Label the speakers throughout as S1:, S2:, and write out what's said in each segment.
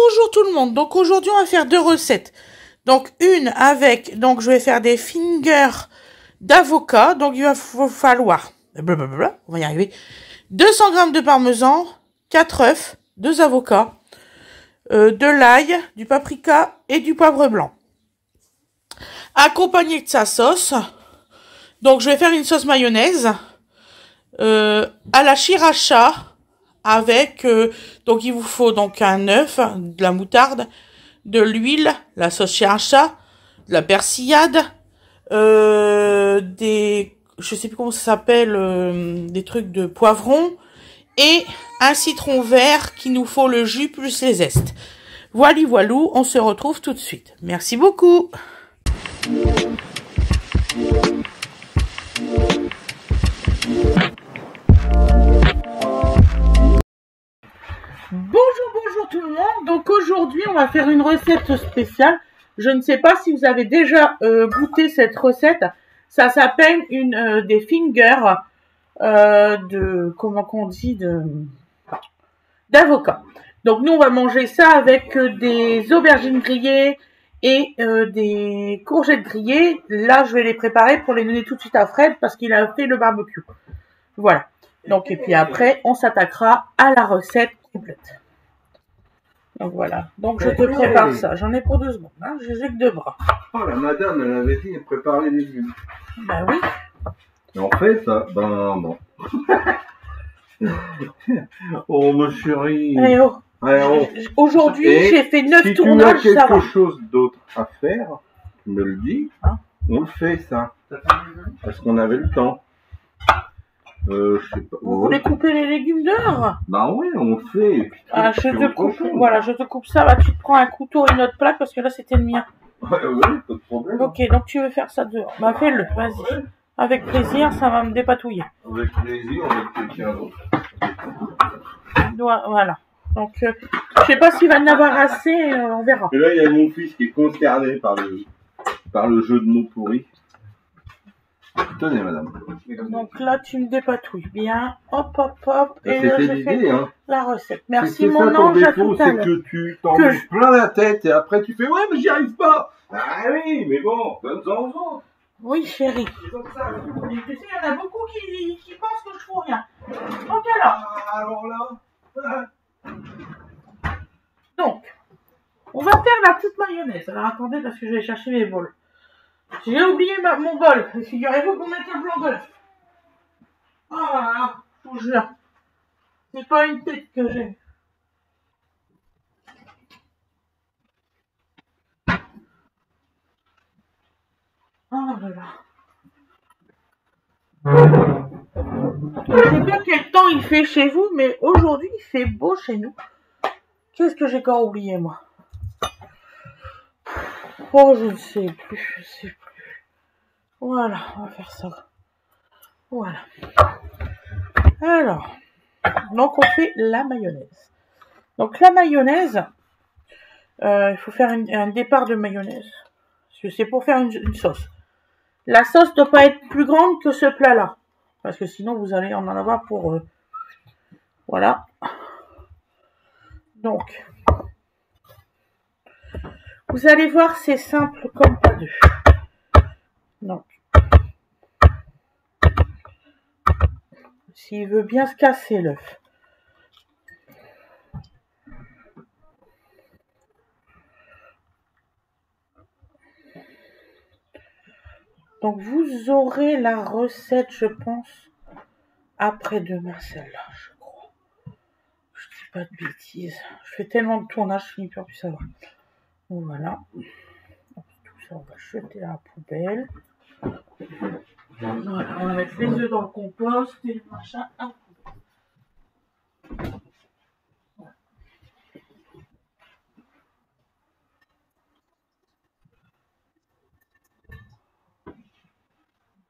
S1: Bonjour tout le monde. Donc aujourd'hui on va faire deux recettes. Donc une avec, donc je vais faire des fingers d'avocat. Donc il va falloir, blablabla, on va y arriver, 200 g de parmesan, 4 œufs, 2 avocats, de l'ail, du paprika et du poivre blanc. Accompagné de sa sauce. Donc je vais faire une sauce mayonnaise à la sriracha. Avec, donc il vous faut donc un œuf, de la moutarde, de l'huile, la sauce sriracha, de la persillade, je sais plus comment ça s'appelle, des trucs de poivron, et un citron vert qui nous faut le jus plus les zestes. Voilà, voilou, on se retrouve tout de suite. Merci beaucoup. Bonjour tout le monde. Donc aujourd'hui on va faire une recette spéciale. Je ne sais pas si vous avez déjà goûté cette recette. Ça s'appelle des fingers comment qu'on dit, d'avocat. Donc nous on va manger ça avec des aubergines grillées et des courgettes grillées. Là je vais les préparer pour les donner tout de suite à Fred parce qu'il a fait le barbecue. Voilà. Donc et puis après on s'attaquera à la recette complète. Donc voilà, donc je te prépare ça, j'en ai pour 2 secondes, hein. J'ai que 2 bras.
S2: Oh la madame, elle avait dit de préparer les légumes.
S1: Ben oui.
S2: Et en fait, ben bon. Oh ma chérie.
S1: Eh oh.
S2: Eh oh.
S1: Aujourd'hui j'ai fait 9 tournages,
S2: ça va. Si tu as quelque
S1: chose
S2: chose d'autre à faire, tu me le dis, hein? On le fait ça. Parce qu'on avait le temps. Je sais pas.
S1: Vous voulez couper les légumes dehors?
S2: Bah oui, on le fait. Et puis,
S1: je te coupe, voilà, je te coupe ça. Bah, tu te prends un couteau et une autre plaque parce que là c'était le mien.
S2: Ouais, pas de problème.
S1: Ok, donc tu veux faire ça dehors. Bah fais-le, vas-y. Avec plaisir, ça va me dépatouiller.
S2: Avec plaisir, avec quelqu'un d'autre.
S1: Voilà. Donc, je sais pas s'il va en avoir assez, on verra.
S2: Et là, il y a mon fils qui est consterné par le jeu de mots pourri. Tenez, madame.
S1: Donc là, tu me dépatouilles bien. Hop, hop, hop.
S2: Ça,
S1: et là, je fais la recette. Merci, mon ange. À tout à l'heure.
S2: C'est que tu t'en mets plein la tête et après tu fais ouais, mais j'y arrive pas. Ah oui, mais bon, donne-en aux autres.
S1: Oui, chérie. Tu sais, il y en a beaucoup qui pensent que je fous rien. Donc
S2: alors là.
S1: Donc, on va faire la petite mayonnaise. Alors attendez, parce que je vais chercher mes bols. J'ai oublié mon bol. Figurez-vous qu'on met le blanc d'œuf. Oh là là, je vous jure. C'est pas une tête que j'ai. Oh là là. Je sais pas quel temps il fait chez vous, mais aujourd'hui il fait beau chez nous. Qu'est-ce que j'ai encore oublié, moi? Oh, je ne sais plus, Voilà, on va faire ça. Voilà. Alors, donc on fait la mayonnaise. Donc la mayonnaise, il faut faire un départ de mayonnaise. Parce que c'est pour faire une sauce. La sauce ne doit pas être plus grande que ce plat-là. Parce que sinon vous allez en avoir pour... voilà. Donc, vous allez voir, c'est simple comme pas deux. Donc, s'il veut bien se casser l'œuf. Donc, vous aurez la recette, je pense, après-demain, celle-là, je crois. Je dis pas de bêtises. Je fais tellement de tournages, je finis plus savoir. Donc, voilà. Tout ça, on va jeter à la poubelle. Voilà, on va mettre les œufs dans le compost et le machin à la poubelle.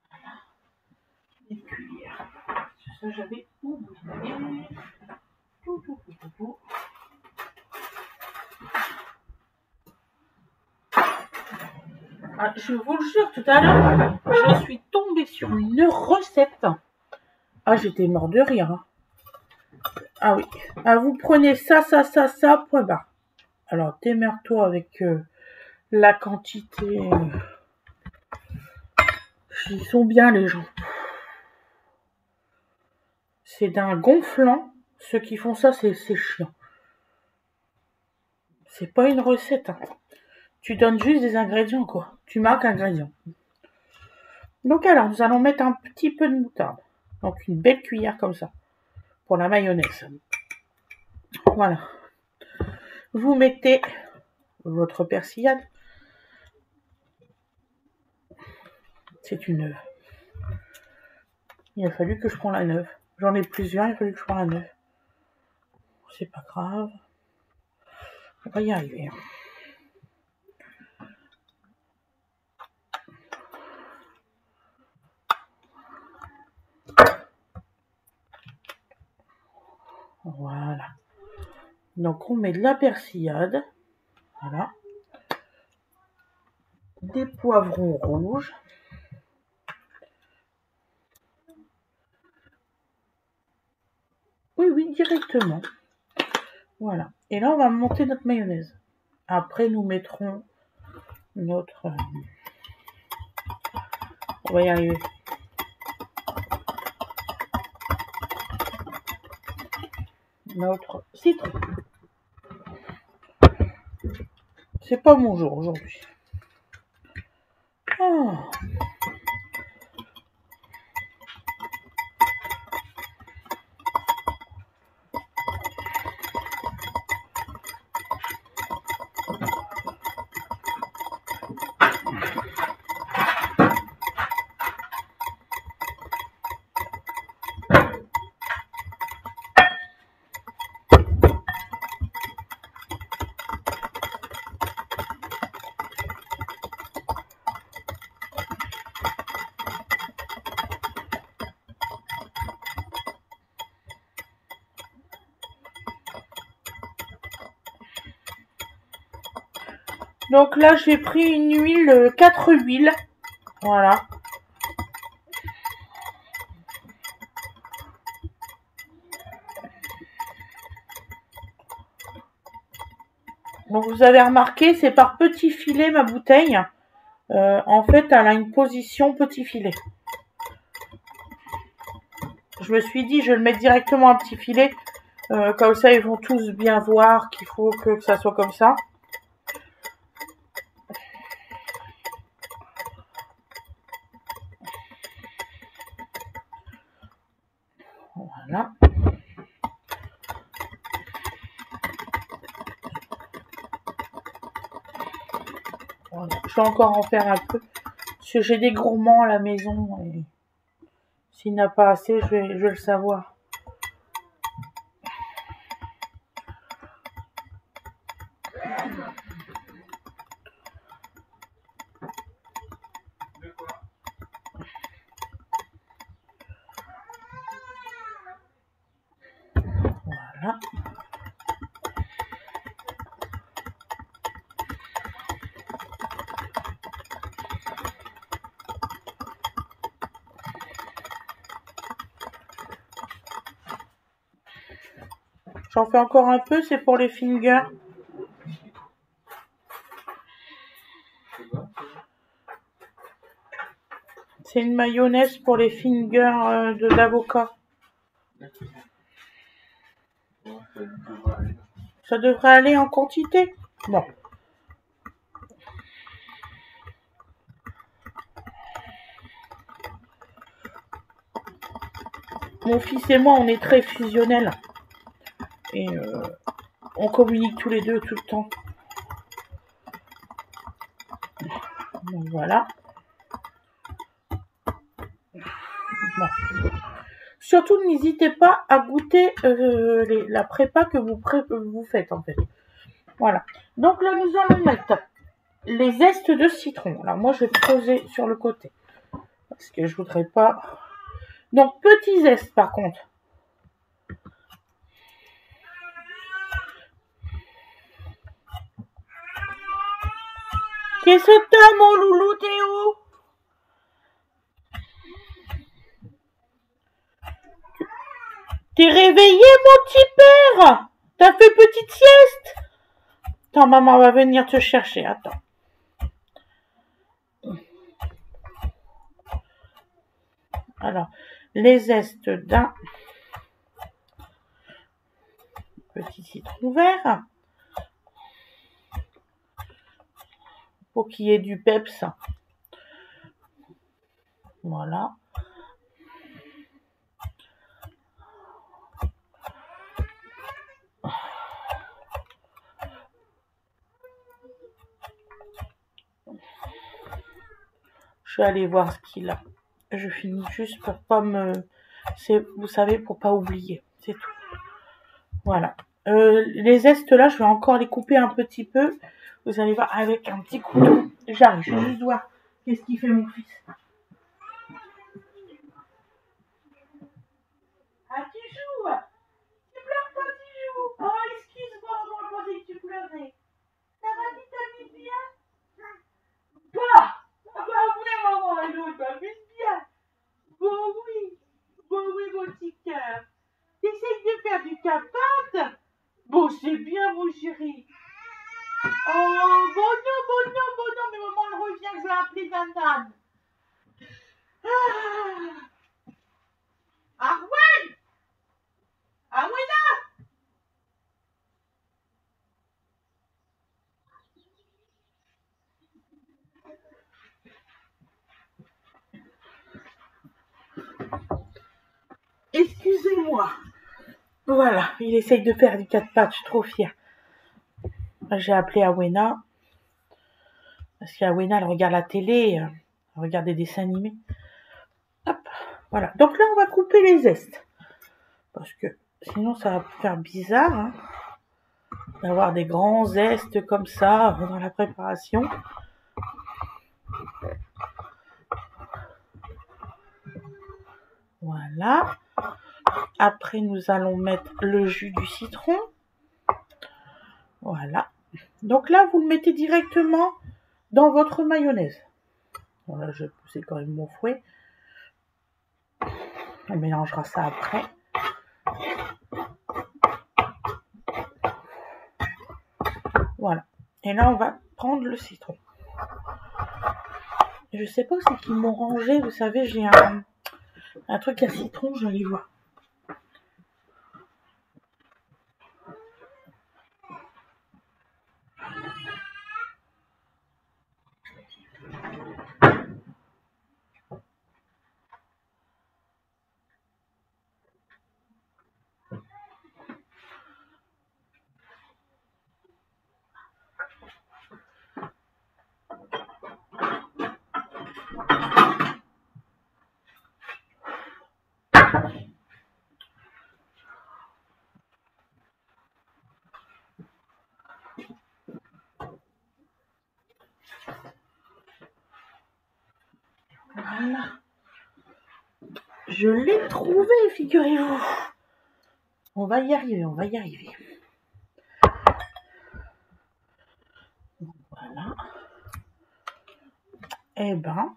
S1: Voilà. Les cuillères. Ça, j'avais oublié. Tout. Ah, je vous le jure, tout à l'heure, je suis tombée sur une recette. Ah, j'étais mort de rire. Hein. Ah oui. Ah, vous prenez ça, point barre. Alors, démerde-toi avec la quantité. Ils sont bien, les gens. C'est d'un gonflant. Ceux qui font ça, c'est chiant. C'est pas une recette. Hein. Tu donnes juste des ingrédients, quoi. Tu marques ingrédients. Donc alors, nous allons mettre un petit peu de moutarde. Donc une belle cuillère comme ça. Pour la mayonnaise. Voilà. Vous mettez votre persillade. C'est une neuve. Il a fallu que je prenne la neuve. J'en ai plusieurs, il a fallu que je prenne la neuve. C'est pas grave. On va y arriver. Voilà. Donc on met de la persillade. Voilà. Des poivrons rouges. Oui, directement. Voilà. Et là, on va monter notre mayonnaise. Après, nous mettrons notre... On va y arriver. Notre citron. C'est pas mon jour aujourd'hui. Oh. Donc là, j'ai pris une huile, 4 huiles. Voilà. Donc vous avez remarqué, c'est par petit filet ma bouteille. En fait, elle a une position petit filet. Je me suis dit, je vais le mettre directement un petit filet. Comme ça, ils vont tous bien voir qu'il faut que ça soit comme ça. Voilà. Voilà. Je vais encore en faire un peu. Parce que j'ai des gourmands à la maison. Et s'il n'y en a pas assez, je vais le savoir. Voilà. J'en fais encore un peu, c'est pour les fingers. C'est une mayonnaise pour les fingers d'avocat. Ça devrait aller en quantité. Bon. Mon fils et moi, on est très fusionnels. Et on communique tous les deux tout le temps. Donc voilà. Bon. Surtout, n'hésitez pas à goûter la prépa que vous faites en fait. Voilà. Donc là, nous allons mettre les zestes de citron. Alors moi, je vais poser sur le côté. Parce que je voudrais pas... Donc, petits zestes par contre. Qu'est-ce que t'as, mon loulou, t'es où? T'es réveillé, mon petit père? T'as fait petite sieste? Attends, maman va venir te chercher. Attends. Alors, les zestes d'un petit citron vert. Pour qu'il y ait du peps. Voilà. Je vais aller voir ce qu'il a. Je finis juste pour pas me... vous savez, pour pas oublier. C'est tout. Voilà. Les zestes là, je vais encore les couper un petit peu. Vous allez voir avec un petit couteau. J'arrive, je vais juste voir qu'est-ce qu'il fait mon fils. Ah, tu joues? Tu pleures pas, tu joues? Oh, excuse-moi, maman, je pensais que tu pleurais. Ça va, tu t'amuses bien? Bah! Ah bah oui, maman, l'autre m'amuse bien. Bon oui, mon petit cœur. T'essayes de faire du capote? Bon, c'est bien, mon chéri. Oh, bon non, mais maman, elle revient, je vais appeler Nanan. Arwen! Arwena! Excusez-moi. Voilà, il essaye de faire du 4 pattes, je suis trop fière. J'ai appelé Awena. Parce qu'Awena, elle regarde la télé, elle regarde des dessins animés. Hop, voilà. Donc là, on va couper les zestes. Parce que sinon, ça va faire bizarre, hein, d'avoir des grands zestes comme ça dans la préparation. Voilà. Après, nous allons mettre le jus du citron. Voilà. Donc là, vous le mettez directement dans votre mayonnaise. Voilà, je vais pousser quand même mon fouet. On mélangera ça après. Voilà. Et là, on va prendre le citron. Je sais pas c'est qu'ils m'ont rangé. Vous savez, j'ai un truc à citron, je vais aller voir. Voilà. Je l'ai trouvé, figurez-vous. On va y arriver, on va y arriver. Voilà. Eh ben,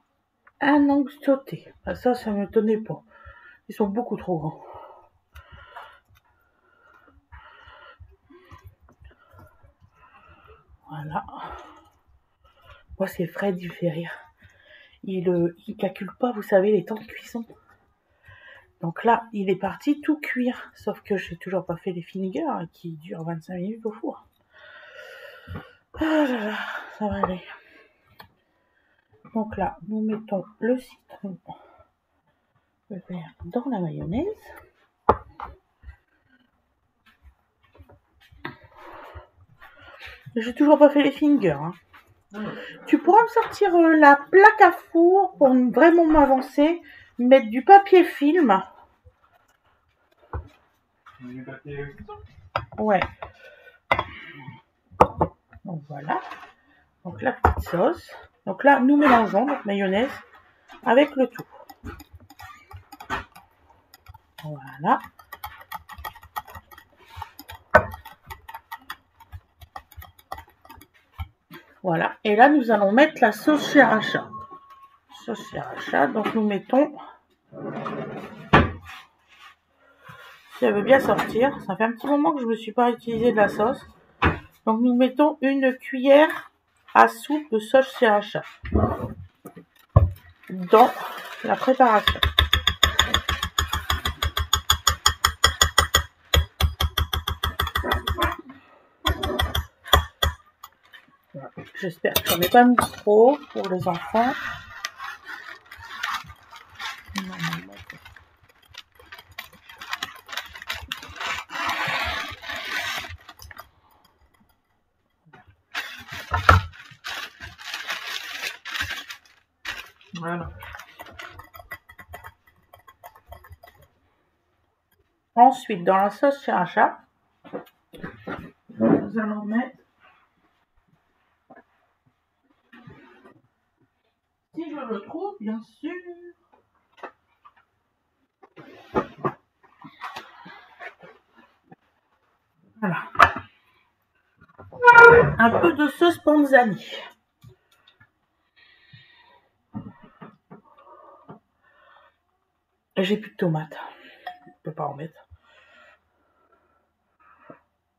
S1: un angle sauté. Ah, ça me tenait pas. Ils sont beaucoup trop grands. Voilà. Moi, c'est Fred, il fait rire. Il calcule pas, vous savez, les temps de cuisson. Donc là, il est parti tout cuire. Sauf que j'ai toujours pas fait les fingers qui durent 25 minutes au four. Ah là là, ça va aller. Donc là, nous mettons le citron vert dans la mayonnaise. J'ai toujours pas fait les fingers. Hein. Tu pourras me sortir la plaque à four pour vraiment m'avancer, mettre du papier film.
S2: Du papier cuisson ?
S1: Ouais. Donc voilà. Donc la petite sauce. Donc là, nous mélangeons notre mayonnaise avec le tout. Voilà. Voilà. Et là, nous allons mettre la sauce sriracha. Sauce sriracha. Donc nous mettons... Si elle veut bien sortir. Ça fait un petit moment que je ne me suis pas utilisé de la sauce. Donc nous mettons une cuillère à soupe de sauce sriracha dans la préparation. J'espère que j'en ai pas mis trop pour les enfants. Voilà. Ensuite, dans la sauce sriracha, nous allons mettre, si je le trouve, bien sûr, voilà, un peu de sauce panzani. J'ai plus de tomates, je peux pas en mettre.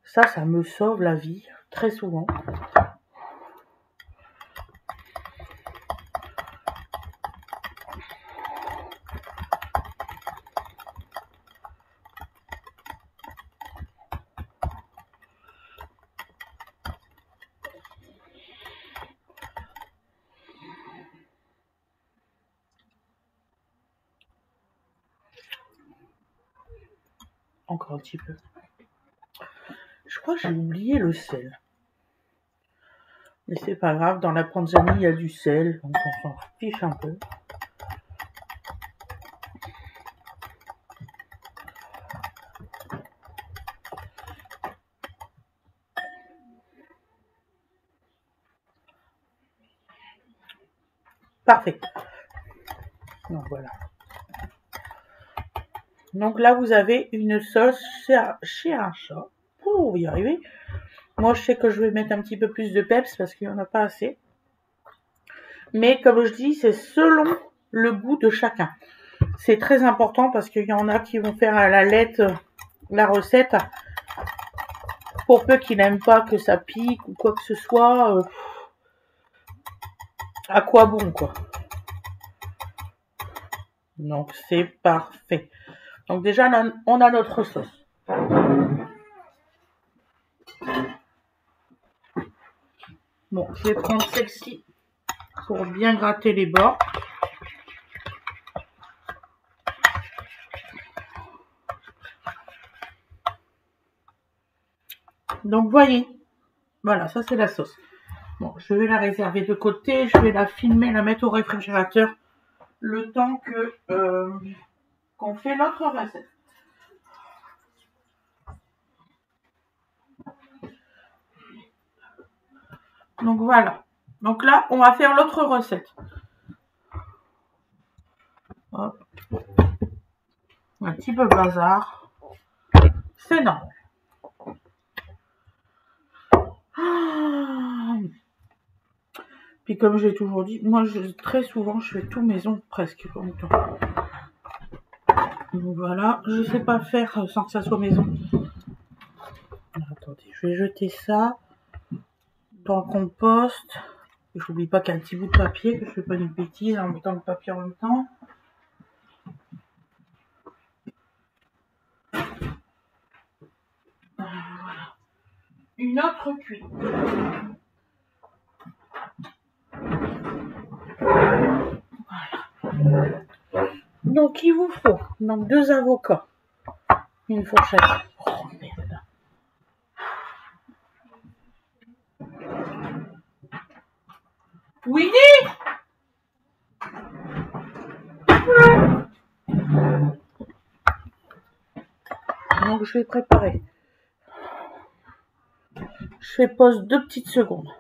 S1: Ça me sauve la vie, très souvent. Encore un petit peu. Je crois que j'ai oublié le sel. Mais c'est pas grave, dans la panzani, il y a du sel, donc on s'en fiche un peu. Parfait. Donc voilà. Donc là, vous avez une sauce sriracha. Pour y arriver. Moi, je sais que je vais mettre un petit peu plus de peps parce qu'il n'y en a pas assez. Mais comme je dis, c'est selon le goût de chacun. C'est très important parce qu'il y en a qui vont faire à la lettre la recette. Pour peu qu'ils n'aiment pas que ça pique ou quoi que ce soit. À quoi bon, quoi. Donc, c'est parfait. Donc déjà, on a notre sauce. Bon, je vais prendre celle-ci pour bien gratter les bords. Donc, voyez. Voilà, ça c'est la sauce. Bon, je vais la réserver de côté. Je vais la filmer, la mettre au réfrigérateur. Le temps que qu'on fait notre recette. Donc voilà. Donc là, on va faire l'autre recette. Hop. Un petit peu bazar. C'est normal. Puis comme j'ai toujours dit, moi très souvent je fais tout maison presque en même temps. Donc voilà, je sais pas faire sans que ça soit maison. Alors, attendez, je vais jeter ça dans le compost. J'oublie pas qu'il y a un petit bout de papier, que je fais pas une bêtise en mettant le papier en même temps. Voilà. Une autre cuillère. Voilà. Donc il vous faut donc 2 avocats, une fourchette. Oh merde. Winnie! Donc je vais préparer. Je fais pause 2 petites secondes.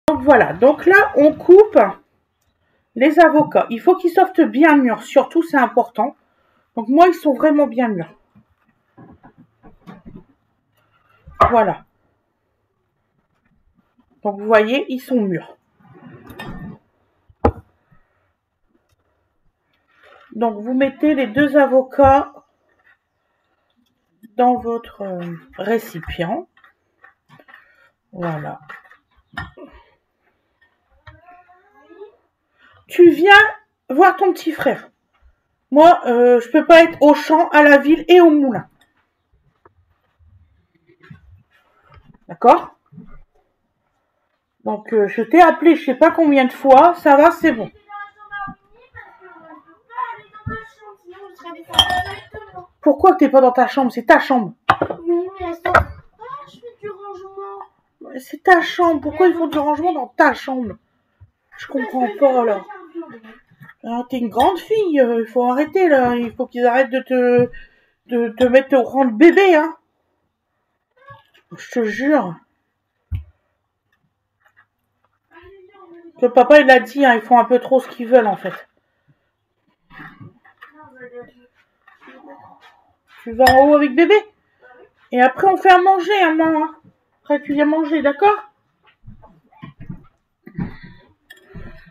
S1: Donc voilà, donc là on coupe les avocats. Il faut qu'ils sortent bien mûrs, surtout c'est important. Donc moi ils sont vraiment bien mûrs. Voilà. Donc vous voyez, ils sont mûrs. Donc vous mettez les 2 avocats dans votre récipient. Voilà. Tu viens voir ton petit frère. Moi, je peux pas être au champ, à la ville et au moulin. D'accord? Donc, je t'ai appelé je sais pas combien de fois. Ça va, c'est bon. Pourquoi t'es pas dans ta chambre? C'est ta chambre.
S3: Oui, mais je fais du rangement.
S1: C'est ta chambre. Pourquoi ils font du rangement dans ta chambre? Je comprends pas, là. Ah, t'es une grande fille. Il faut arrêter, là. Il faut qu'ils arrêtent de te mettre au rang de bébé, hein. Je te jure. Le papa, il a dit, hein, ils font un peu trop ce qu'ils veulent, en fait. Tu vas en haut avec bébé? Et après, on fait à manger, maman. Hein. Après, tu viens manger, d'accord?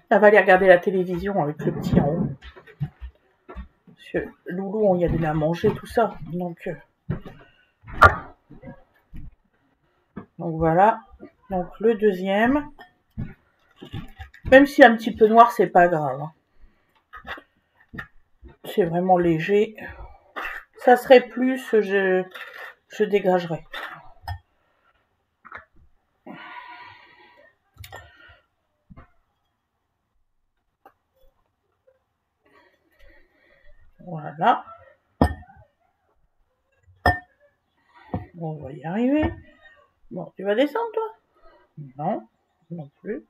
S1: Elle va aller regarder la télévision avec le petit en haut. Parce que Loulou, on y allait à manger, tout ça. Donc voilà. Donc le deuxième. Même si un petit peu noir, c'est pas grave. Hein. C'est vraiment léger. Ça serait plus, je dégagerais. Voilà. On va y arriver. Bon, tu vas descendre, toi? Non, non plus.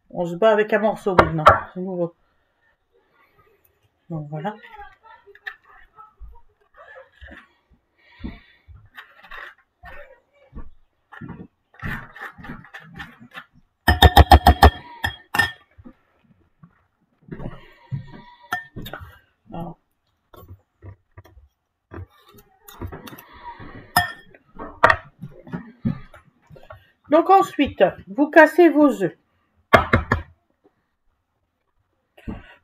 S1: On se bat avec un morceau maintenant. C'est nouveau. Donc voilà. Alors. Donc ensuite, vous cassez vos œufs.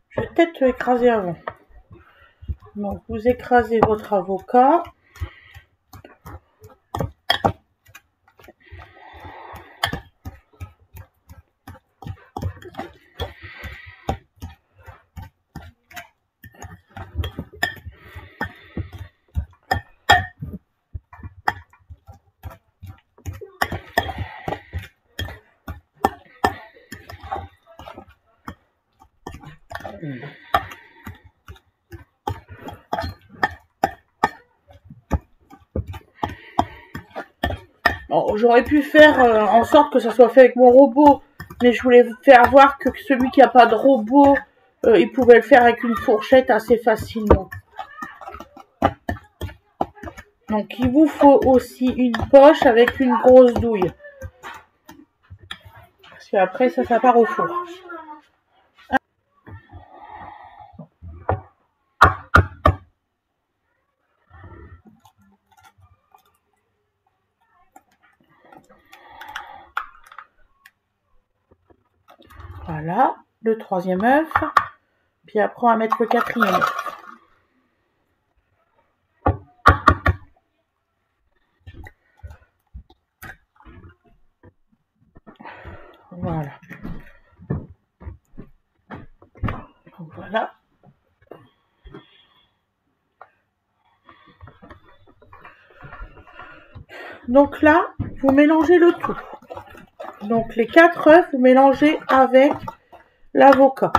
S1: Je vais peut-être te écraser avant. Donc vous écrasez votre avocat. Bon, j'aurais pu faire en sorte que ça soit fait avec mon robot, mais je voulais faire voir que celui qui n'a pas de robot, il pouvait le faire avec une fourchette assez facilement. Donc il vous faut aussi une poche avec une grosse douille. Parce qu'après ça part au four. Voilà, le troisième œuf. Puis après on va mettre le quatrième œuf. Voilà. Voilà. Donc là, vous mélangez le tout. Donc les 4 œufs, vous mélangez avec l'avocat.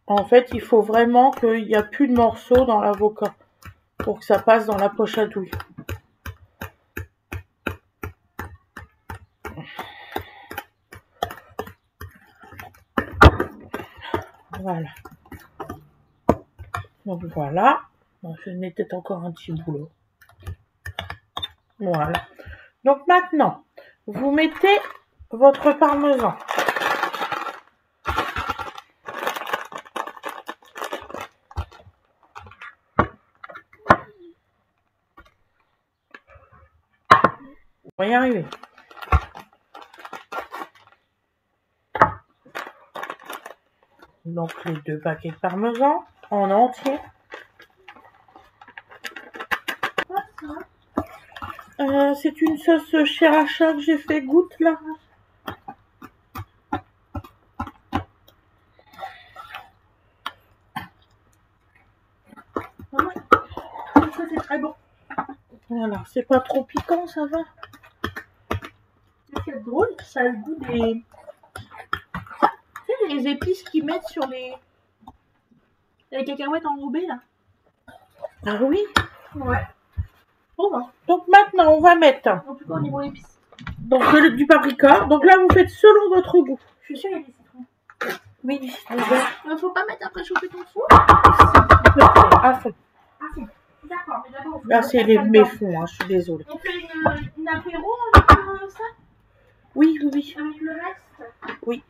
S1: En fait, il faut vraiment qu'il n'y a plus de morceaux dans l'avocat pour que ça passe dans la poche à douille. Voilà. Donc voilà. Je mettais encore un petit boulot. Voilà. Donc maintenant, vous mettez votre parmesan. On va y arriver. Donc les 2 paquets de parmesan en entier. C'est une sauce sriracha que j'ai fait goutte là. Ça c'est très bon. Voilà, c'est pas trop piquant, ça va. C'est drôle, ça a le goût des... Tu sais, les épices qu'ils mettent sur les cacahuètes enrobées là. Ah oui? Ouais. Bon, bah. Donc maintenant, on va mettre... En tout cas, au niveau épices. Donc du paprika. Donc là, vous faites selon votre goût. Je suis sûre qu'il y a des citrons. Oui, du citron. Il ne faut pas mettre après chauffer ton four. À fond. À fond. D'accord, mais d'abord... Là, c'est mes fonds, hein, je suis désolée. On fait une apéro avec ça? Oui, oui, oui. Avec le reste? Oui.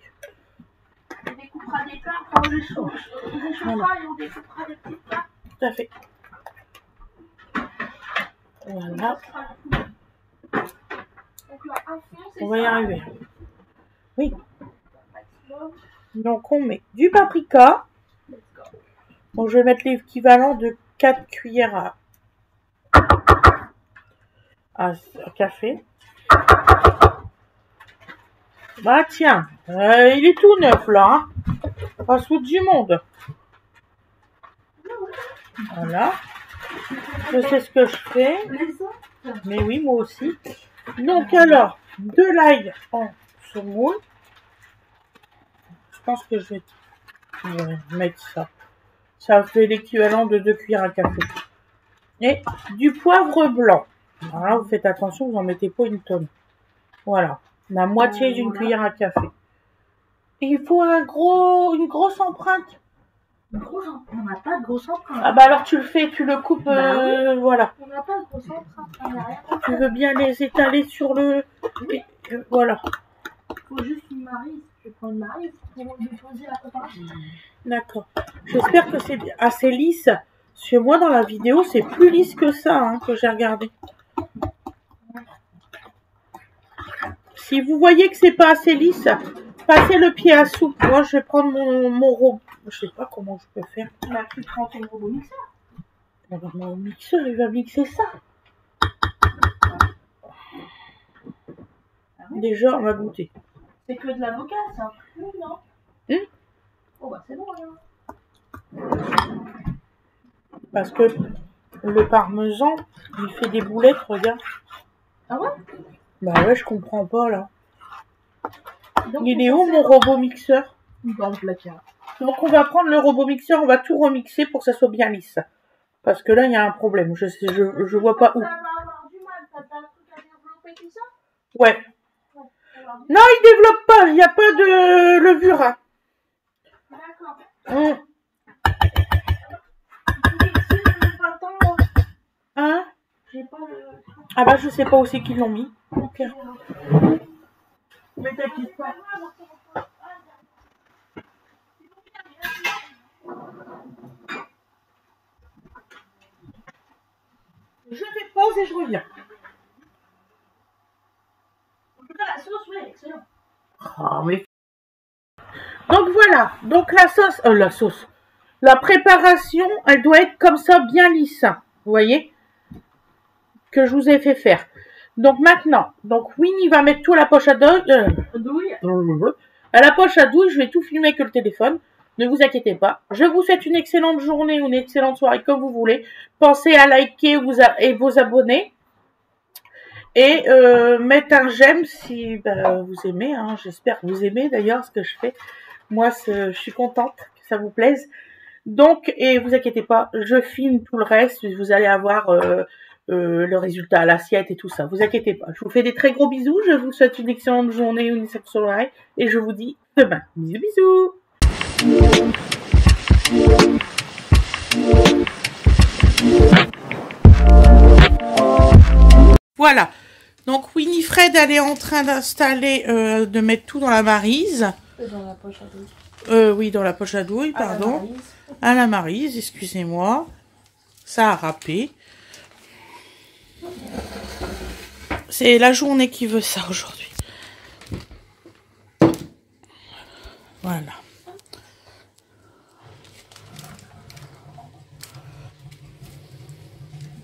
S1: On découpera des plats, enfin on les chauffera et on découpera des petits plats. Tout à fait. Voilà. On va y arriver. Oui. Donc on met du paprika. Donc je vais mettre l'équivalent de 4 cuillères à café. Bah tiens, il est tout neuf là, hein. Pas sous du monde. Voilà. Je sais ce que je fais. Mais oui, moi aussi. Donc alors, de l'ail en semoule. Je pense que je vais mettre ça. Ça fait l'équivalent de 2 cuillères à café. Et du poivre blanc. Voilà, vous faites attention, vous en mettez pas une tonne. Voilà. La moitié d'une cuillère à café. Et il faut une grosse empreinte. On n'a pas de grosse empreinte. Ah bah alors tu le fais, tu le coupes, oui. Voilà. On n'a pas de grosse empreinte. Tu veux bien les étaler sur le... Et, voilà. Il faut juste une maryse. Je prends une maryse pour déposer la préparation. D'accord. J'espère que c'est assez lisse. Parce que moi dans la vidéo, c'est plus lisse que ça, hein, que j'ai regardé. Si vous voyez que c'est pas assez lisse, passez le pied à soupe. Moi, je vais prendre mon robot. Je sais pas comment je peux faire. Bah, tu prends ton robot mixeur. Alors, mon mixeur, il va mixer ça. Ah oui. Déjà, on va goûter. C'est que de l'avocat, ça. Non. Oh, bah, c'est bon, alors. Parce que le parmesan, il fait des boulettes, regarde. Ah ouais? Bah ouais, je comprends pas là. Donc, il est où mon robot mixeur? Dans le placard. Donc on va prendre le robot mixeur, on va tout remixer pour que ça soit bien lisse. Parce que là il y a un problème, je vois pas où. Ça va avoir du mal, t'as un truc à développer tout ça? Ouais. Non, il développe pas, il n'y a pas de levure. D'accord. Hein? Ah bah je sais pas où c'est qu'ils l'ont mis. Ok. Mais t'inquiète pas. Je fais pause et je reviens. En tout cas la sauce, oui, excellent. Oh, mais... Donc voilà, donc la sauce. La préparation, elle doit être comme ça, bien lisse. Vous voyez? Que je vous ai fait faire. Donc maintenant, Winnie va mettre tout à la poche à douille. À la poche à douille, je vais tout filmer avec le téléphone. Ne vous inquiétez pas. Je vous souhaite une excellente journée ou une excellente soirée comme vous voulez. Pensez à liker et vous abonner. Et mettre un j'aime si vous aimez. Hein. J'espère que vous aimez d'ailleurs ce que je fais. Moi, je suis contente que ça vous plaise. Donc, et vous inquiétez pas, je filme tout le reste. Vous allez avoir... le résultat à l'assiette et tout ça. Vous inquiétez pas. Je vous fais des très gros bisous. Je vous souhaite une excellente journée, une excellente soirée. Et je vous dis demain. Bisous, bisous. Voilà. Voilà. Donc Winifred, elle est en train d'installer, de mettre tout dans la maryse.
S3: Dans la poche à douille.
S1: Oui, dans la poche à douille, pardon. À la maryse, excusez-moi. Ça a râpé. C'est la journée qui veut ça aujourd'hui. Voilà.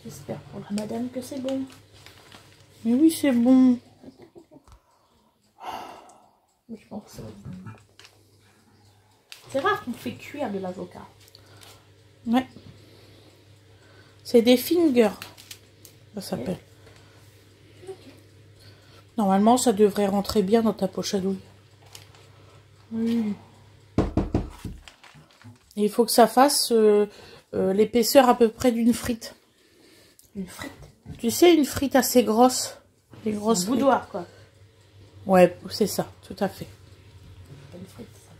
S3: J'espère pour la madame que c'est bon.
S1: Mais oui, c'est bon.
S3: Mais je pense que c'est rare qu'on fait cuire de l'avocat.
S1: Ouais. C'est des fingers. Ça s'appelle.
S3: Okay.
S1: Normalement, ça devrait rentrer bien dans ta poche à douille.
S3: Oui.
S1: Et il faut que ça fasse l'épaisseur à peu près d'une frite.
S3: Une frite.
S1: Tu sais, une frite assez grosse. Les grosses frites.
S3: Boudoir, quoi.
S1: Ouais, c'est ça, tout à fait.
S3: Une frite, ça.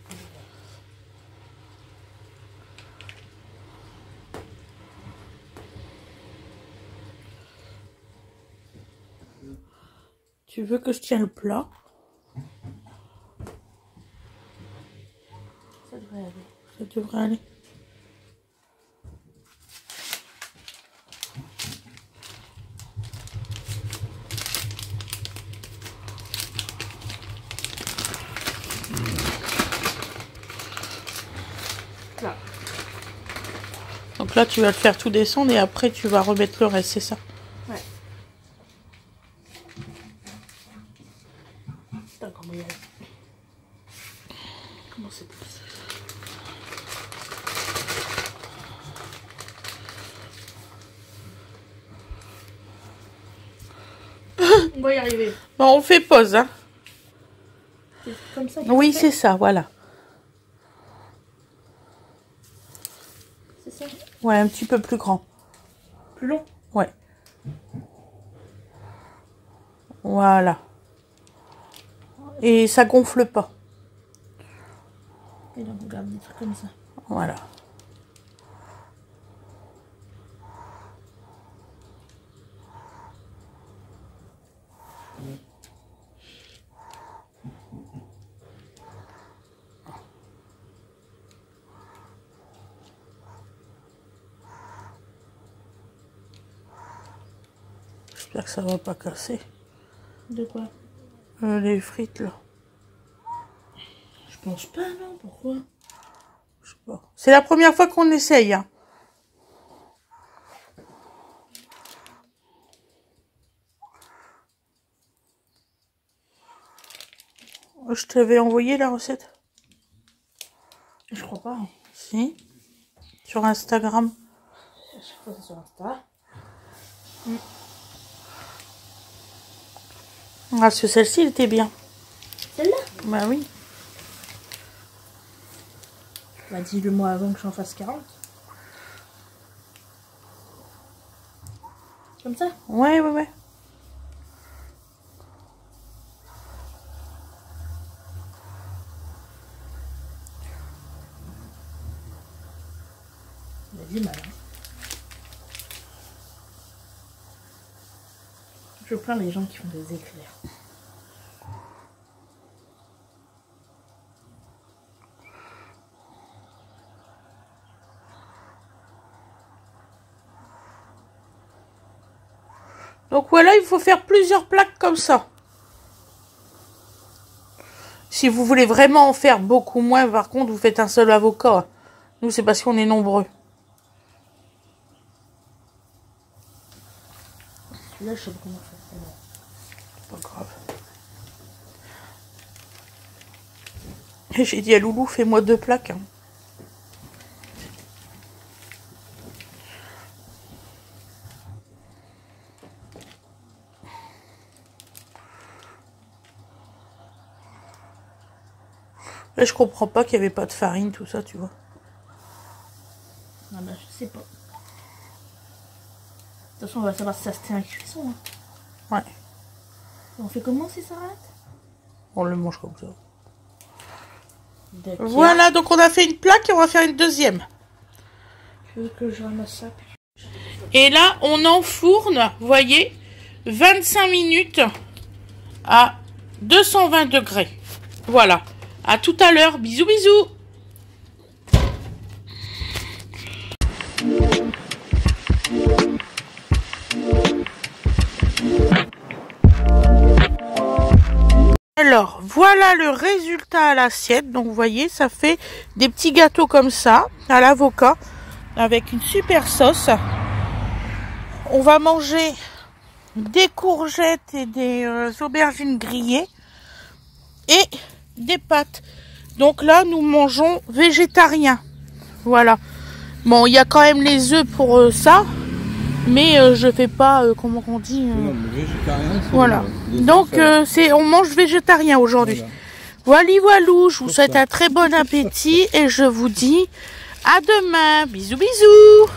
S1: Tu veux que je tienne le plat?
S3: Ça devrait aller.
S1: Ça devrait aller.
S3: Là.
S1: Donc là, tu vas le faire tout descendre et après, tu vas remettre le reste, c'est ça?
S3: Ouais. Putain, comment il y a... Comment c'est possible? On va y arriver.
S1: Bon, on fait pause, hein?
S3: C'est comme ça.
S1: Oui, c'est ça, voilà.
S3: C'est ça.
S1: Ouais, un petit peu plus grand.
S3: Plus long.
S1: Ouais. Voilà. Et ça gonfle pas.
S3: Et donc on garde des trucs comme ça.
S1: Voilà. J'espère que ça va pas casser.
S3: De quoi?
S1: Les frites là.
S3: Je pense pas, non. Pourquoi?
S1: Je sais pas. C'est la première fois qu'on essaye, hein. Je t'avais envoyé la recette?
S3: Je crois pas. Hein.
S1: Si. Sur Instagram.
S3: À chaque fois, c'est sur Insta.
S1: Ah, parce que celle-ci, elle était bien.
S3: Celle-là?
S1: Bah oui.
S3: Bah, dis-le moi avant que j'en fasse 40. Comme ça?
S1: Ouais, ouais, ouais.
S3: Il a du mal. Hein. Je plains les gens qui font des éclairs.
S1: Donc voilà, il faut faire plusieurs plaques comme ça. Si vous voulez vraiment en faire beaucoup moins, par contre, vous faites un seul avocat. Nous, c'est parce qu'on est nombreux.
S3: Celui-là, je sais pas comment faire.
S1: C'est pas grave. Et j'ai dit à Loulou, fais-moi 2 plaques. Hein. Là, je comprends pas qu'il n'y avait pas de farine, tout ça, tu vois.
S3: Ah bah, je sais pas. De toute façon, on va savoir si ça se tient à cuisson. Hein.
S1: Ouais.
S3: On fait comment si ça rate?
S1: On le mange comme ça.
S3: D'accord.
S1: Voilà, donc on a fait une plaque et on va faire une deuxième.
S3: Tu veux que je ramasse ça?
S1: Et là, on enfourne, vous voyez, 25 minutes à 220 degrés. Voilà. À tout à l'heure. Bisous, bisous. Alors, voilà le résultat à l'assiette. Donc, vous voyez, ça fait des petits gâteaux comme ça, à l'avocat, avec une super sauce. On va manger des courgettes et des aubergines grillées et des pâtes. Donc là, nous mangeons végétarien. Voilà. Bon, il y a quand même les œufs pour ça. Mais je fais pas, comment on dit...
S2: Non, végétarien,
S1: voilà. Donc, on mange végétarien aujourd'hui. Voilà, voilou. Je vous souhaite un très bon appétit et je vous dis à demain. Bisous, bisous.